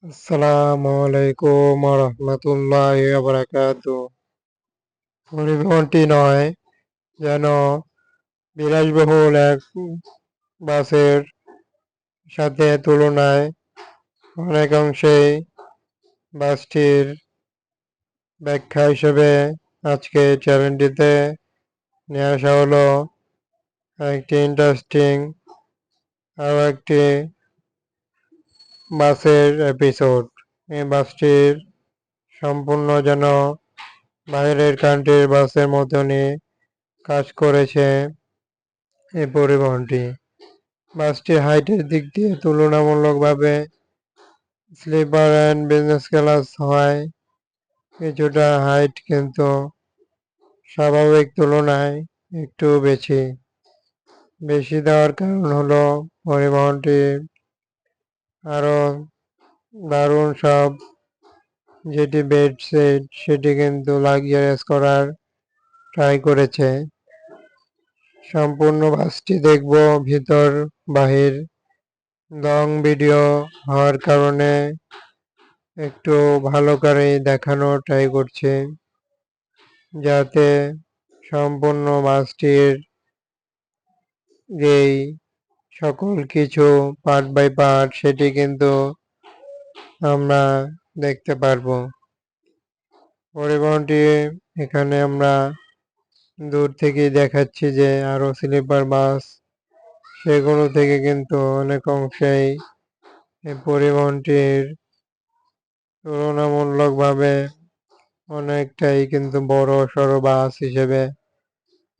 আসসালামু আলাইকুম রহমতুল্লাহি বারাকাতু। পরিবহনটি নয় যেন বিলাসবহুল এক বাসের সাথে তুলনায় অনেকাংশেই বাসটির ব্যাখ্যা হিসেবে আজকে চ্যানেলটিতে নিয়ে আসা হলো একটি ইন্টারেস্টিং আরও একটি বাসের এপিসোড। এই বাসটির সম্পূর্ণ যেন বাইরের কান্ট্রির বাসের মতনই কাজ করেছে এই পরিবহনটি। বাসটির হাইটের দিক দিয়ে তুলনামূলকভাবে স্লিপার অ্যান্ড বিজনেস ক্লাস হওয়ায় কিছুটা হাইট কিন্তু স্বাভাবিক তুলনায় একটু বেশি দেওয়ার কারণ হলো পরিবহনটি আরও দারুণ সব যেটি বেড সেট সেটি কিন্তু লাক্সারিয়াস করার ট্রাই করেছে। সম্পূর্ণ বাসটি দেখব ভিতর বাহির লং ভিডিও হওয়ার কারণে একটু ভালো করে দেখানোর ট্রাই করছে, যাতে সম্পূর্ণ বাসটির যেই সকল কিছু পার্ট বাই পার্ট সেটি কিন্তু আমরা দেখতে পারবো। পরিবহনটি এখানে আমরা দূর থেকেই দেখাচ্ছি যে আরো স্লিপার বাস সেগুলো থেকে কিন্তু অনেক অংশেই এই পরিবহনটির তুলনামূলকভাবে অনেকটাই কিন্তু বড় সড়ো বাস হিসেবে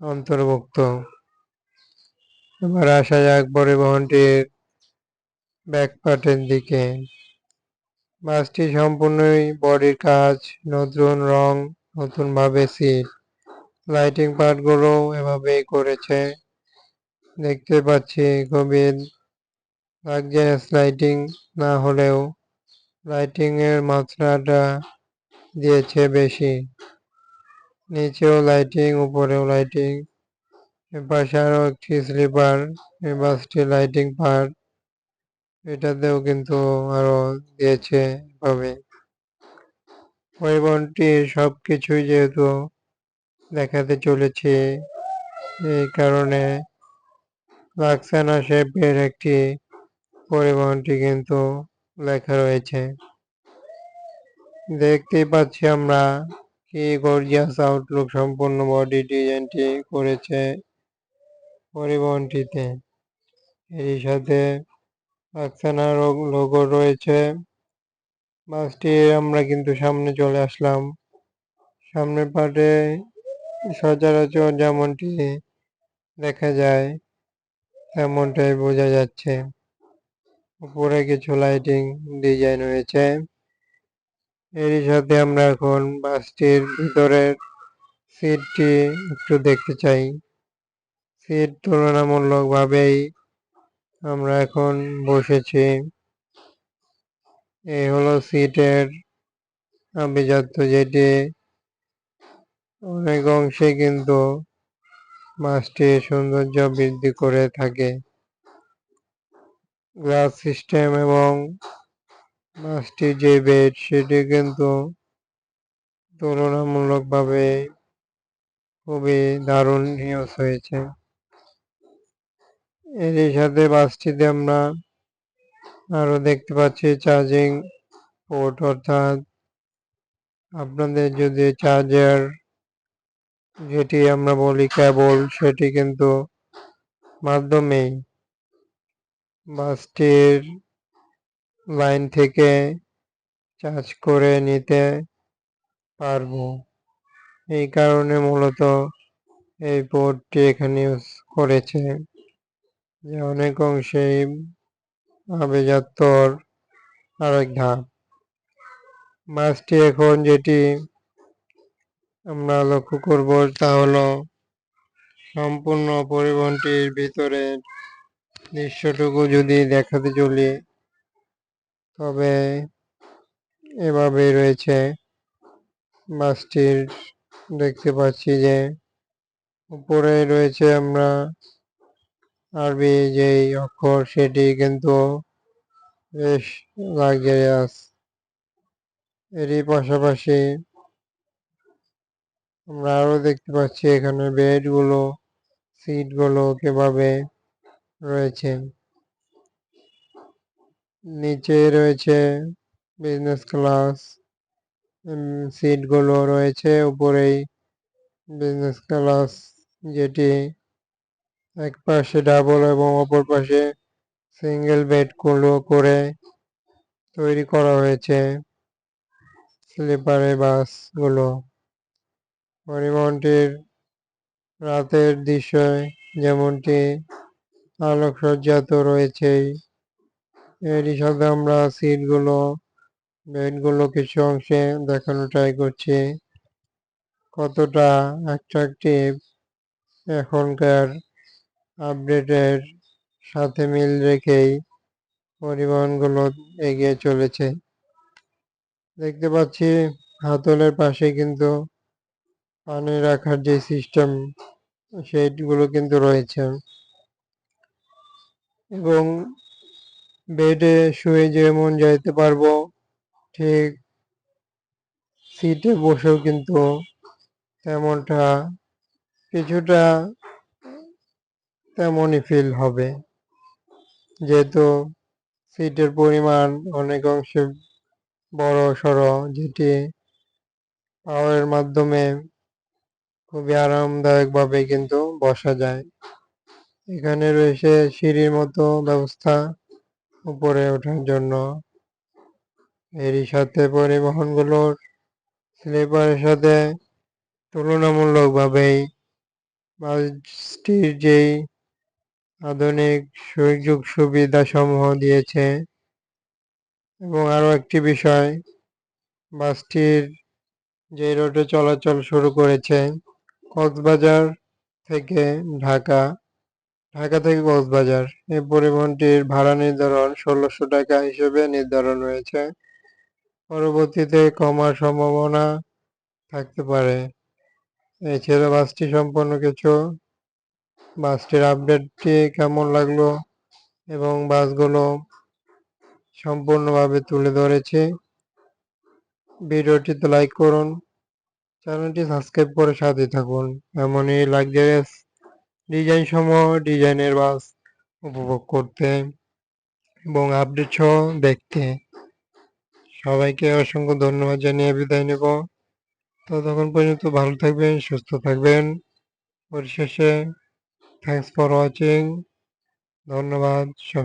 অন্তর্ভুক্ত। এবার আসা যাক পরিবহনটির ব্যাকপার্টের দিকে। বাসটি সম্পূর্ণই বডির কাজ, নতুন রং, নতুন ভাবে সিট, লাইটিং পার্টগুলো এভাবেই করেছে। দেখতে পাচ্ছি খুবই লাক্সারিয়াস লাইটিং না হলেও লাইটিং এর মাত্রাটা দিয়েছে বেশি। নিচেও লাইটিং, উপরেও লাইটিং। এপাশে আরো একটি স্লিপার, এই বাসটি লাইটিং পার্ট এটাতেও কিন্তু আরো দিয়েছে এভাবে। পরিবহনটির সবকিছুই যেহেতু দেখাতে চলেছি, এই কারণে লাক্সানা শেপের একটি পরিবহনটি কিন্তু লেখা রয়েছে। দেখতেই পাচ্ছি আমরা কি গর্জিয়াস আউটলুক সম্পূর্ণ বডি ডিজাইনটি করেছে পরিবহনটিতে। এর সাথে লাক্সানা লোগো রয়েছে। বাসটি আমরা কিন্তু সামনে চলে আসলাম। সামনের পার্টে সচরাচর যেমনটি দেখা যায় তেমনটাই বোঝা যাচ্ছে। উপরে কিছু লাইটিং ডিজাইন হয়েছে। এরই সাথে আমরা এখন বাসটির ভিতরের সিটটি একটু দেখতে চাই। সিট তুলনামূলকভাবেই আমরা এখন বসেছি। এই হলো সিটের আভিজাত্য, যেটি অনেক অংশে কিন্তু বাসটির সৌন্দর্য বৃদ্ধি করে থাকে। গ্লাস সিস্টেম এবং বাসটির যে বেড সেটি কিন্তু তুলনামূলকভাবে খুবই দারুণ ইউজ হয়েছে। এরই সাথে বাসটিতে আমরা আরো দেখতে পাচ্ছি চার্জিং পোর্ট, অর্থাৎ আপনাদের যদি চার্জার যেটি আমরা বলি কেবল, সেটি কিন্তু মাধ্যমেই বাসটির লাইন থেকে চার্জ করে নিতে পারবো। এই কারণে মূলত এই পোর্টটি এখানে ইউজ করেছে, যে অনেক অংশেই আভিজাত্যর আরেক ধাপ। বাসটি এখন যেটি আমরা লক্ষ্য করব তা হলো সম্পূর্ণ পরিবহনটির ভিতরের দৃশ্যটুকু যদি দেখাতে চলি, তবে এভাবেই রয়েছে। বাসটির দেখতে পাচ্ছি যে উপরে রয়েছে আমরা আরবি যেই অক্ষর, সেটি কিন্তু বেশ লাক্সারিয়াস। এরই পাশাপাশি আমরা আরো দেখতে পাচ্ছি এখানে বেডগুলো, সিটগুলো কিভাবে রয়েছে। নিচে রয়েছে বিজনেস ক্লাস সিটগুলো রয়েছে, উপরেই বিজনেস ক্লাস, যেটি এক পাশে ডাবল এবং অপর পাশে সিঙ্গেল বেডগুলো করে তৈরি করা হয়েছে স্লিপারে বাসগুলো। পরিবহনটির রাতের দৃশ্যে যেমনটি আলোকসজ্জা তো রয়েছেই, এরই সাথে আমরা সিটগুলো, বেডগুলো কিছু অংশে দেখানো ট্রাই করছি কতটা অ্যাট্রাকটিভ এখনকার আপডেটের সাথে মিল রেখেই পরিবহনগুলো এগিয়ে চলেছে। দেখতে পাচ্ছি হাতলের পাশে কিন্তু পানি রাখার যে সিস্টেম সেইগুলো কিন্তু রয়েছে এবং বেডে শুয়ে যেমন যাইতে পারবো ঠিক সিটে বসেও কিন্তু তেমনটা কিছুটা তেমনই ফিল হবে, যেহেতু সিটের পরিমাণ অনেক অংশে বড় সড়ো, যেটি পাওয়ারের মাধ্যমে খুবই আরামদায়কভাবে কিন্তু বসা যায়। এখানে রয়েছে সিঁড়ির মতো ব্যবস্থা উপরে ওঠার জন্য। এরই সাথে পরিবহনগুলোর স্লিপারের সাথে তুলনামূলকভাবেই বাসটির যেই আধুনিক সুযোগ সুবিধা সমূহ দিয়েছে এবং আরও একটি বিষয়, বাসটির যে রুটে চলাচল শুরু করেছে কক্সবাজার থেকে ঢাকা, ঢাকা থেকে কক্সবাজার, এই পরিবহনটির ভাড়া নির্ধারণ ১৬০০ টাকা হিসেবে নির্ধারণ হয়েছে। পরবর্তীতে কমার সম্ভাবনা থাকতে পারে। এই ছিল বাসটি সম্পূর্ণ কিছু। বাসটির আপডেটটি কেমন লাগলো এবং বাসগুলো সম্পূর্ণভাবে তুলে ধরেছি। ভিডিওটিতে লাইক করুন, চ্যানেলটি সাবস্ক্রাইব করে সাথে থাকুন এমনই লাক্সারিয়াস ডিজাইন সমূহ, ডিজাইনের বাস উপভোগ করতে এবং আপডেট সহ দেখতে। সবাইকে অসংখ্য ধন্যবাদ জানিয়ে বিদায় নেব। ততক্ষণ পর্যন্ত ভালো থাকবেন, সুস্থ থাকবেন। পরিশেষে থ্যাংকস ফর ওয়াচিং। ধন্যবাদ সবাই।